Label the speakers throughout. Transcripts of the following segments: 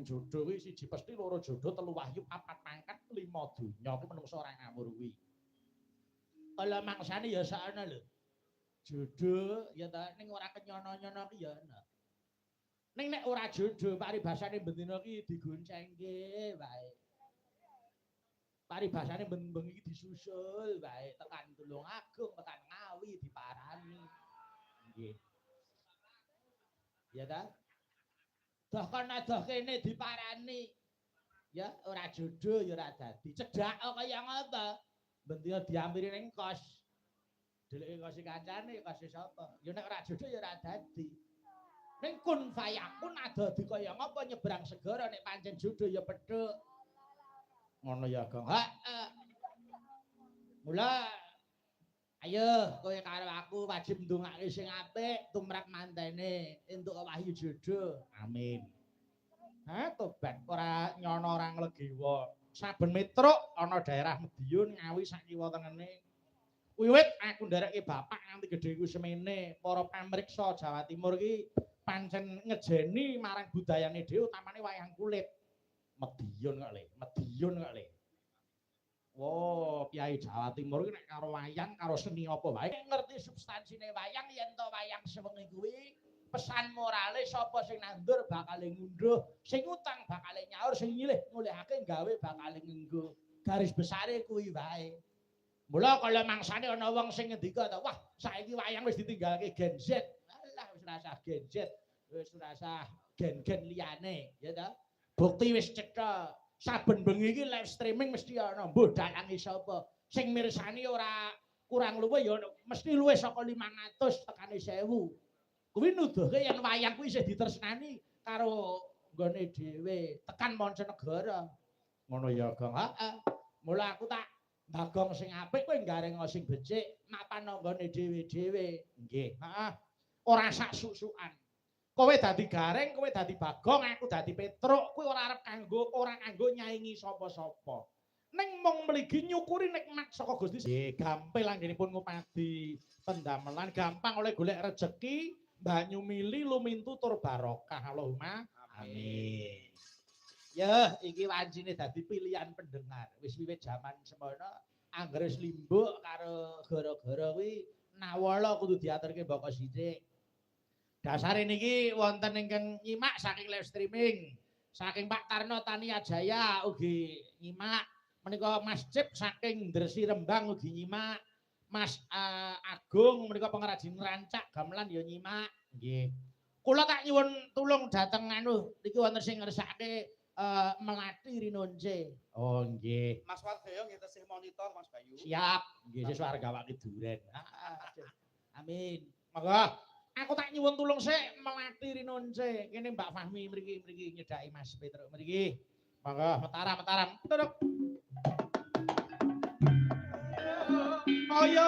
Speaker 1: jodoh kuwi siji pesti, loro jodoh, telu wahyu, papat pangkat, lima donya kuwi menungso ora ngawur kuwi. Kala mangsane ya sakana lho. Jodoh ya ta ning ora kenyono-nyono ki ya ana. Ning nek ora jodoh paribasane bendina ki digoncengke wae. Paribasane bengi iki disusul wae tekan Tulungagung, tekan Ngawi diparani. Nggih. Ya ta? Doh kana doh kene diparani. Ya ora jodoh ya ora dadi. Cedhak kaya ngopo? Bendina diampiri ning kos. Deleke kose kancane kose sapa? Ya nek ora jodoh ya ora dadi. Ning kun fayakun adadi kaya ngapa nyebrang segara nek pancen jodoh ya pedhuk. Ngono ya, Gong. Heeh. Mula ayo kowe karo aku wajib ndongake sing apik tumrap mantene entuk wahyu jodoh. Amin. Ha tobat ora nyono ora nglegewa. Saben metruk ana daerah Medion Ngawi sak kiwa tengene. Wiwit aku ndereke bapak nganti gedheku semene, para pamriksa Jawa Timur ki pancen ngejeni marang budayane dhewe utamane wayang kulit. Medion kok Le, Medion kok Le. Wow, Kyai Jawa Timur ki nek karo wayang karo seni apa wae ngerti substansine wayang yen to wayang sewengi kuwi pesan morale sapa sing nandur bakal ngunduh, sing utang bakal nyaur, sing nyilih ngulihake gawe bakal ngenggo. Garis besare kuwi wae. Mula kala mangsane ana wong sing ngendika ta, wah saiki wayang wis ditinggalke Gen Z. Alah wis ora usah Gen Z, wis ora usah gen-gen liyane, ya ta. Bukti wis cetha. Saben bengi iki live streaming mesti ana, mbuh dalange sapa. Sing mirsani ora kurang luwih ya mesti luwih saka 500 tekane 1000. Kuwi nuduhke yen wayang kuwi isih ditresnani karo nggone dhewe, tekan mancanegara. Ngono ya, Gong. Heeh. Mula aku tak Bagong sing apik kowe gareng sing becik mapan nanggone dhewe-dhewe. Nggih, heeh. Ora sak susukan. Kowe dadi gareng, kowe dadi Bagong, aku dadi Petruk, kuwi ora arep ora kanggo nyaingi sapa-sapa. Ning mung mligi nyukuri nikmat saka Gusti. Nggih, gampil anggenipun ngupadi pendamelan, gampang oleh golek rejeki, banyu mili lumintu tur barokah. Allahumma amin. Ya, iki wancine dadi pilihan pendengar. Wis wiwit jaman semono anggere limbuk karo gara-gara kuwi nawala kudu diaturke mbaka sithik. Dasare niki wonten ingkang nyimak saking live streaming. Saking Pak Tarno Tania Jaya ugi nyimak. Menika Mas Cip saking Dresi Rembang ugi nyimak. Mas Agung menika pengrajin rancak gamelan ya nyimak. Nggih. Kula tak nyuwun tulung dhateng anu niki wonten sing ngersakake Melati Rinonce. Oh nggih.
Speaker 2: Mas Wardoyo nggih tesih monitor Mas Bayu.
Speaker 1: Siap, nggih sesuk arep gawake duren. Amin. Monggo. Aku tak nyuwun tulung sik Melati Rinonce. Kene Mbak Fahmi mriki nyedhaki Mas Petruk mriki. Monggo mataram. Tuduk. Ayo.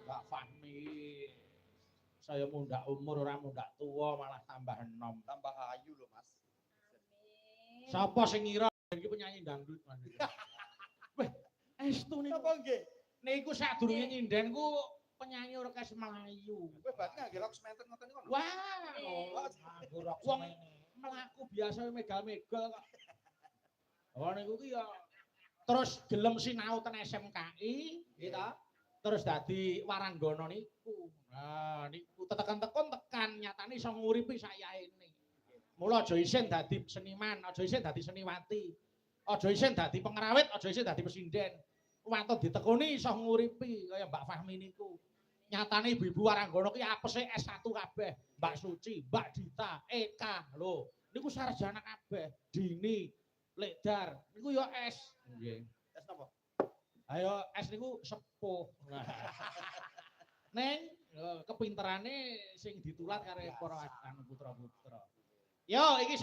Speaker 1: Mbak Fahmi, saya mundak umur ora mundak tua malah tambah enom,
Speaker 2: tambah ayu lho Mas.
Speaker 1: Sapa sing ngira iki penyanyi dangdut Mas. Weh, estu niku.
Speaker 2: Napa nggih?
Speaker 1: Niku sadurunge nyinden ku penyanyi orkes Melayu.
Speaker 2: Kowe berarti ngangge rok sementen ngoten niku.
Speaker 1: Wah, nganggo rok wong mlaku biasa megal-megal kok. Oh niku ki ya terus gelem sinau ten SMKI, gitu. Terus dadi waranggana niku. Nah, niku tekan nyatane iso nguripi sayaene. Mula aja isin dadi seniman, aja isin dadi seniwati. Aja isin dadi pengrawit, aja isin dadi pesinden. Watut ditekuni iso nguripi kaya Mbak Fahmi niku. Nyatane ibu-ibu waranggana ki apese S1 kabeh. Mbak Suci, Mbak Dita, Eka, lho. Niku sarjana kabeh. Dini, Lekdar, niku ya S. Nggih.
Speaker 2: S napa?
Speaker 1: Ayo S niku sepuh. Neng kepinterane sing ditular karo para putra-putra. Yo iki